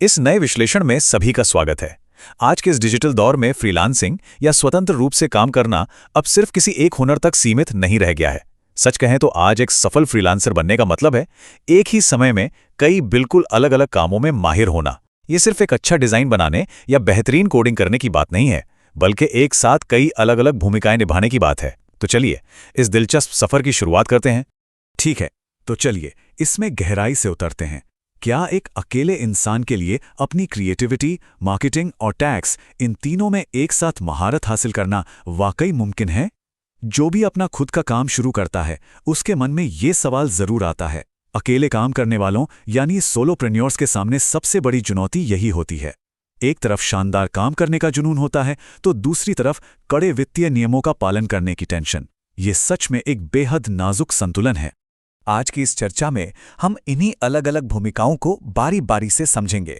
इस नए विश्लेषण में सभी का स्वागत है। आज के इस डिजिटल दौर में फ्रीलांसिंग या स्वतंत्र रूप से काम करना अब सिर्फ किसी एक हुनर तक सीमित नहीं रह गया है। सच कहें तो आज एक सफल फ्रीलांसर बनने का मतलब है एक ही समय में कई बिल्कुल अलग-अलग कामों में माहिर होना। ये सिर्फ एक अच्छा डिजाइन बनाने या बेहतरीन कोडिंग करने की बात नहीं है, बल्कि एक साथ कई अलग-अलग भूमिकाएं निभाने की बात है। तो चलिए इस दिलचस्प सफर की शुरुआत करते हैं। ठीक है, तो चलिए इसमें गहराई से उतरते हैं। क्या एक अकेले इंसान के लिए अपनी क्रिएटिविटी, मार्केटिंग और टैक्स इन तीनों में एक साथ महारत हासिल करना वाकई मुमकिन है? जो भी अपना खुद का काम शुरू करता है उसके मन में ये सवाल जरूर आता है। अकेले काम करने वालों यानी सोलोप्रेन्योर्स के सामने सबसे बड़ी चुनौती यही होती है। एक तरफ शानदार काम करने का जुनून होता है तो दूसरी तरफ कड़े वित्तीय नियमों का पालन करने की टेंशन। ये सच में एक बेहद नाजुक संतुलन है। आज की इस चर्चा में हम इन्हीं अलग अलग भूमिकाओं को बारी बारी से समझेंगे।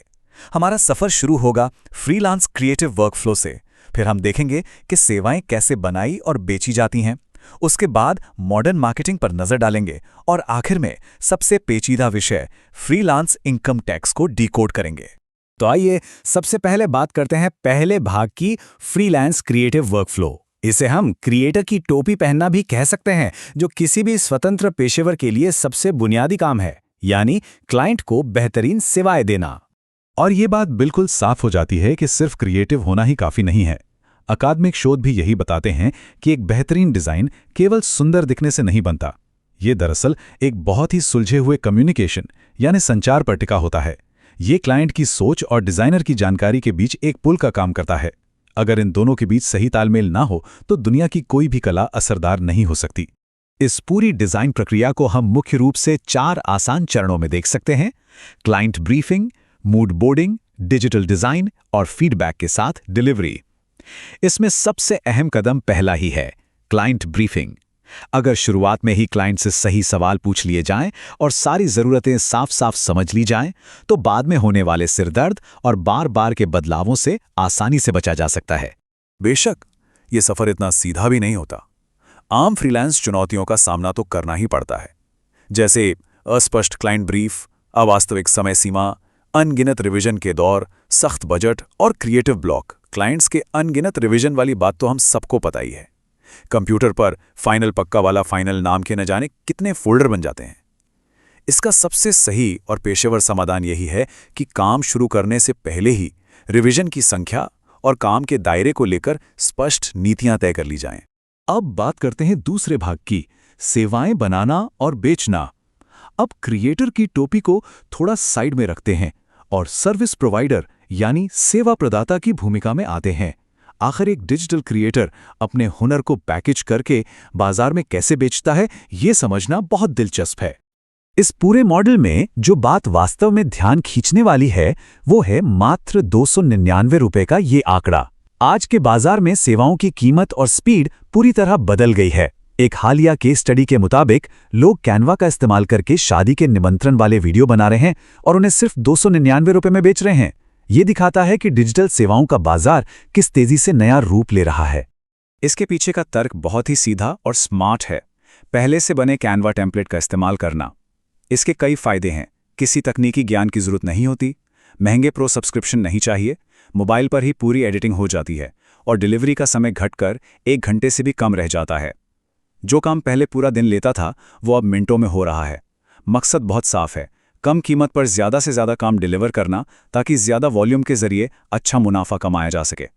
हमारा सफर शुरू होगा फ्रीलांस क्रिएटिव वर्कफ्लो से। फिर हम देखेंगे कि सेवाएं कैसे बनाई और बेची जाती हैं। उसके बाद मॉडर्न मार्केटिंग पर नजर डालेंगे और आखिर में सबसे पेचीदा विषय फ्रीलांस इनकम टैक्स को डिकोड करेंगे। तो आइए सबसे पहले बात करते हैं पहले भाग की, फ्रीलांस क्रिएटिव वर्कफ्लो। इसे हम क्रिएटर की टोपी पहनना भी कह सकते हैं, जो किसी भी स्वतंत्र पेशेवर के लिए सबसे बुनियादी काम है, यानी क्लाइंट को बेहतरीन सेवाएं देना। और ये बात बिल्कुल साफ हो जाती है कि सिर्फ क्रिएटिव होना ही काफी नहीं है। अकादमिक शोध भी यही बताते हैं कि एक बेहतरीन डिजाइन केवल सुंदर दिखने से नहीं बनता। ये दरअसल एक बहुत ही सुलझे हुए कम्युनिकेशन यानी संचार पर टिका होता है। ये क्लाइंट की सोच और डिजाइनर की जानकारी के बीच एक पुल का काम करता है। अगर इन दोनों के बीच सही तालमेल ना हो तो दुनिया की कोई भी कला असरदार नहीं हो सकती। इस पूरी डिजाइन प्रक्रिया को हम मुख्य रूप से 4 आसान चरणों में देख सकते हैं: client briefing, mood boarding, digital design और फीडबैक के साथ डिलीवरी। इसमें सबसे अहम कदम पहला ही है, क्लाइंट ब्रीफिंग। अगर शुरुआत में ही क्लाइंट से सही सवाल पूछ लिए जाएं और सारी जरूरतें साफ साफ समझ ली जाएं, तो बाद में होने वाले सिरदर्द और बार बार के बदलावों से आसानी से बचा जा सकता है। बेशक ये सफर इतना सीधा भी नहीं होता। आम फ्रीलांस चुनौतियों का सामना तो करना ही पड़ता है, जैसे अस्पष्ट क्लाइंट ब्रीफ, अवास्तविक समय सीमा, अनगिनत रिवीजन के दौर, सख्त बजट और क्रिएटिव ब्लॉक। क्लाइंट्स के अनगिनत रिवीजन वाली बात तो हम सबको पता ही है। कंप्यूटर पर फाइनल पक्का वाला फाइनल नाम के न जाने कितने फोल्डर बन जाते हैं। इसका सबसे सही और पेशेवर समाधान यही है कि काम शुरू करने से पहले ही रिवीजन की संख्या और काम के दायरे को लेकर स्पष्ट नीतियां तय कर ली जाएं। अब बात करते हैं दूसरे भाग की, सेवाएं बनाना और बेचना। अब क्रिएटर की टोपी को थोड़ा साइड में रखते हैं और सर्विस प्रोवाइडर यानी सेवा प्रदाता की भूमिका में आते हैं। आखिर एक डिजिटल क्रिएटर अपने हुनर को पैकेज करके बाजार में कैसे बेचता है, ये समझना बहुत दिलचस्प है। इस पूरे मॉडल में जो बात वास्तव में ध्यान खींचने वाली है वो है मात्र 299 रुपए का ये आंकड़ा। आज के बाजार में सेवाओं की कीमत और स्पीड पूरी तरह बदल गई है। एक हालिया केस स्टडी के मुताबिक लोग कैनवा का इस्तेमाल करके शादी के निमंत्रण वाले वीडियो बना रहे हैं और उन्हें सिर्फ 299 रुपए में बेच रहे हैं। ये दिखाता है कि डिजिटल सेवाओं का बाजार किस तेजी से नया रूप ले रहा है। इसके पीछे का तर्क बहुत ही सीधा और स्मार्ट है। पहले से बने कैनवा टेम्पलेट का इस्तेमाल करना। इसके कई फायदे हैं। किसी तकनीकी ज्ञान की जरूरत नहीं होती, महंगे प्रो सब्सक्रिप्शन नहीं चाहिए, मोबाइल पर ही पूरी एडिटिंग हो जाती है और डिलीवरी का समय घटकर 1 घंटे से भी कम रह जाता है। जो काम पहले पूरा दिन लेता था वो अब मिनटों में हो रहा है। मकसद बहुत साफ है, कम कीमत पर ज्यादा से ज्यादा काम डिलीवर करना, ताकि ज्यादा वॉल्यूम के जरिए अच्छा मुनाफा कमाया जा सके।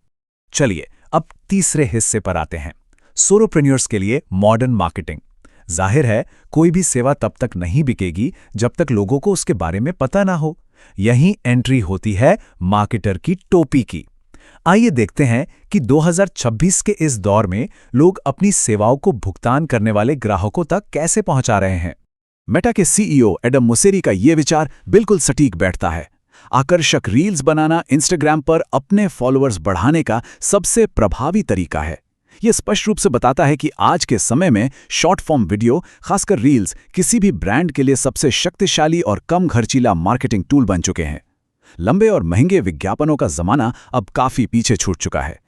चलिए अब तीसरे हिस्से पर आते हैं, सोलोप्रेन्योर्स के लिए मॉडर्न मार्केटिंग। जाहिर है कोई भी सेवा तब तक नहीं बिकेगी जब तक लोगों को उसके बारे में पता ना हो। यहीं एंट्री होती है मार्केटर की टोपी की। आइए देखते हैं कि 2026 के इस दौर में लोग अपनी सेवाओं को भुगतान करने वाले ग्राहकों तक कैसे पहुंचा रहे हैं। मेटा के सीईओ एडम मोसेरी का यह विचार बिल्कुल सटीक बैठता है। आकर्षक रील्स बनाना इंस्टाग्राम पर अपने फॉलोअर्स बढ़ाने का सबसे प्रभावी तरीका है। यह स्पष्ट रूप से बताता है कि आज के समय में शॉर्ट फॉर्म वीडियो, खासकर रील्स, किसी भी ब्रांड के लिए सबसे शक्तिशाली और कम खर्चीला मार्केटिंग टूल बन चुके हैं। लंबे और महंगे विज्ञापनों का जमाना अब काफी पीछे छूट चुका है।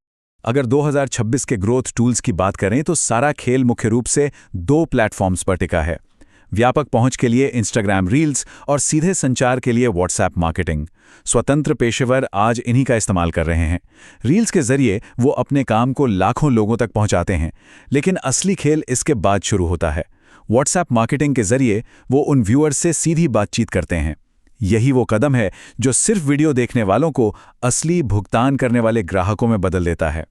अगर 2026 के ग्रोथ टूल्स की बात करें तो सारा खेल मुख्य रूप से 2 प्लेटफॉर्म्स पर टिका है। व्यापक पहुंच के लिए इंस्टाग्राम रील्स और सीधे संचार के लिए व्हाट्सएप मार्केटिंग। स्वतंत्र पेशेवर आज इन्हीं का इस्तेमाल कर रहे हैं। रील्स के जरिए वो अपने काम को लाखों लोगों तक पहुंचाते हैं, लेकिन असली खेल इसके बाद शुरू होता है। व्हाट्सएप मार्केटिंग के जरिए वो उन व्यूअर्स से सीधी बातचीत करते हैं। यही वो कदम है जो सिर्फ वीडियो देखने वालों को असली भुगतान करने वाले ग्राहकों में बदल देता है।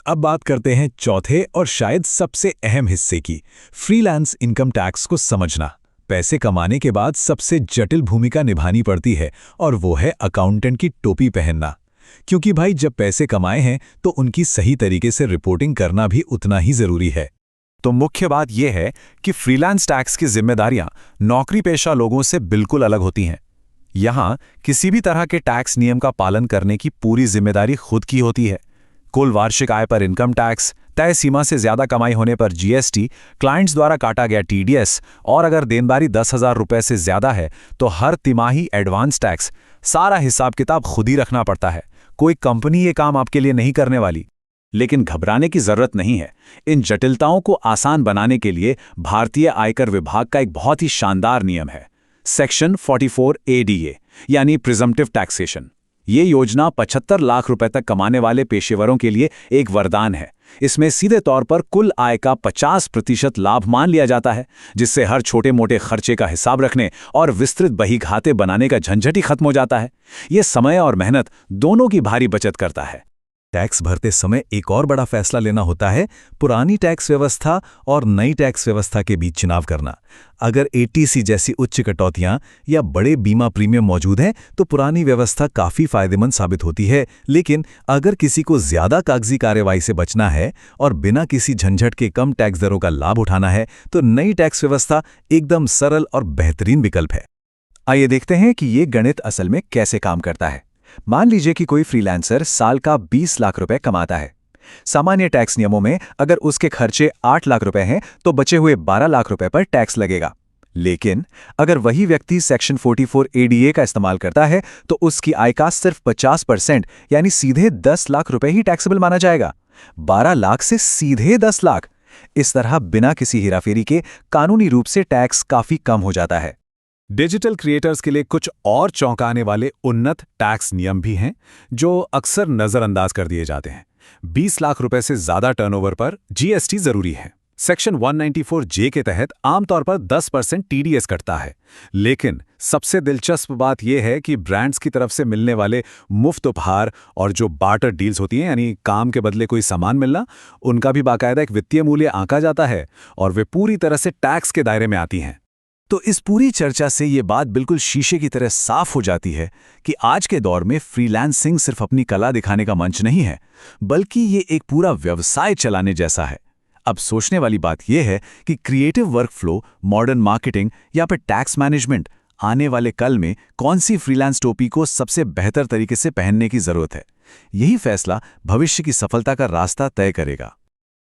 अब बात करते हैं चौथे और शायद सबसे अहम हिस्से की, फ्रीलांस इनकम टैक्स को समझना। पैसे कमाने के बाद सबसे जटिल भूमिका निभानी पड़ती है, और वो है अकाउंटेंट की टोपी पहनना। क्योंकि भाई जब पैसे कमाए हैं तो उनकी सही तरीके से रिपोर्टिंग करना भी उतना ही जरूरी है। तो मुख्य बात यह है कि फ्रीलांस टैक्स की जिम्मेदारियां नौकरी पेशा लोगों से बिल्कुल अलग होती हैं। यहां किसी भी तरह के टैक्स नियम का पालन करने की पूरी जिम्मेदारी खुद की होती है। कुल वार्षिक आय पर इनकम टैक्स, तय सीमा से ज्यादा कमाई होने पर जीएसटी, क्लाइंट्स द्वारा काटा गया टीडीएस, और अगर देनदारी 10,000 रुपए से ज्यादा है तो हर तिमाही एडवांस टैक्स, सारा हिसाब किताब खुद ही रखना पड़ता है। कोई कंपनी ये काम आपके लिए नहीं करने वाली। लेकिन घबराने की जरूरत नहीं है। इन जटिलताओं को आसान बनाने के लिए भारतीय आयकर विभाग का एक बहुत ही शानदार नियम है, सेक्शन 44 ADA, यानी प्रिजम्प्टिव टैक्सेशन। ये योजना 75 लाख रुपए तक कमाने वाले पेशेवरों के लिए एक वरदान है। इसमें सीधे तौर पर कुल आय का 50% लाभ मान लिया जाता है, जिससे हर छोटे मोटे खर्चे का हिसाब रखने और विस्तृत बहीखाते बनाने का झंझट ही खत्म हो जाता है। ये समय और मेहनत दोनों की भारी बचत करता है। टैक्स भरते समय एक और बड़ा फैसला लेना होता है, पुरानी टैक्स व्यवस्था और नई टैक्स व्यवस्था के बीच चुनाव करना। अगर ATC जैसी उच्च कटौतियां या बड़े बीमा प्रीमियम मौजूद हैं तो पुरानी व्यवस्था काफ़ी फायदेमंद साबित होती है, लेकिन अगर किसी को ज़्यादा कागजी कार्रवाई से बचना है और बिना किसी झंझट के कम टैक्स दरों का लाभ उठाना है तो नई टैक्स व्यवस्था एकदम सरल और बेहतरीन विकल्प है। आइए देखते हैं कि ये गणित असल में कैसे काम करता है। मान लीजिए कि कोई फ्रीलांसर साल का 20 लाख रुपए कमाता है। सामान्य टैक्स नियमों में अगर उसके खर्चे 8 लाख रुपए हैं तो बचे हुए 12 लाख रुपए पर टैक्स लगेगा। लेकिन अगर वही व्यक्ति सेक्शन 44 ADA का इस्तेमाल करता है तो उसकी आय का सिर्फ 50% यानी सीधे 10 लाख रुपए ही टैक्सेबल माना जाएगा। 12 लाख से सीधे 10 लाख। इस तरह बिना किसी हेराफेरी के कानूनी रूप से टैक्स काफी कम हो जाता है। डिजिटल क्रिएटर्स के लिए कुछ और चौंकाने वाले उन्नत टैक्स नियम भी हैं जो अक्सर नजरअंदाज कर दिए जाते हैं। 20 लाख रुपए से ज्यादा टर्नओवर पर जीएसटी जरूरी है। सेक्शन 194J के तहत आमतौर पर 10% टीडीएस कटता है। लेकिन सबसे दिलचस्प बात यह है कि ब्रांड्स की तरफ से मिलने वाले मुफ्त उपहार और जो बार्टर डील्स होती हैं, यानी काम के बदले कोई सामान मिलना, उनका भी बाकायदा एक वित्तीय मूल्य आंका जाता है और वे पूरी तरह से टैक्स के दायरे में आती हैं। तो इस पूरी चर्चा से ये बात बिल्कुल शीशे की तरह साफ हो जाती है कि आज के दौर में फ्रीलांसिंग सिर्फ अपनी कला दिखाने का मंच नहीं है, बल्कि ये एक पूरा व्यवसाय चलाने जैसा है। अब सोचने वाली बात यह है कि क्रिएटिव वर्कफ्लो, मॉडर्न मार्केटिंग या फिर टैक्स मैनेजमेंट, आने वाले कल में कौन सी फ्रीलांस टोपी को सबसे बेहतर तरीके से पहनने की जरूरत है। यही फैसला भविष्य की सफलता का रास्ता तय करेगा।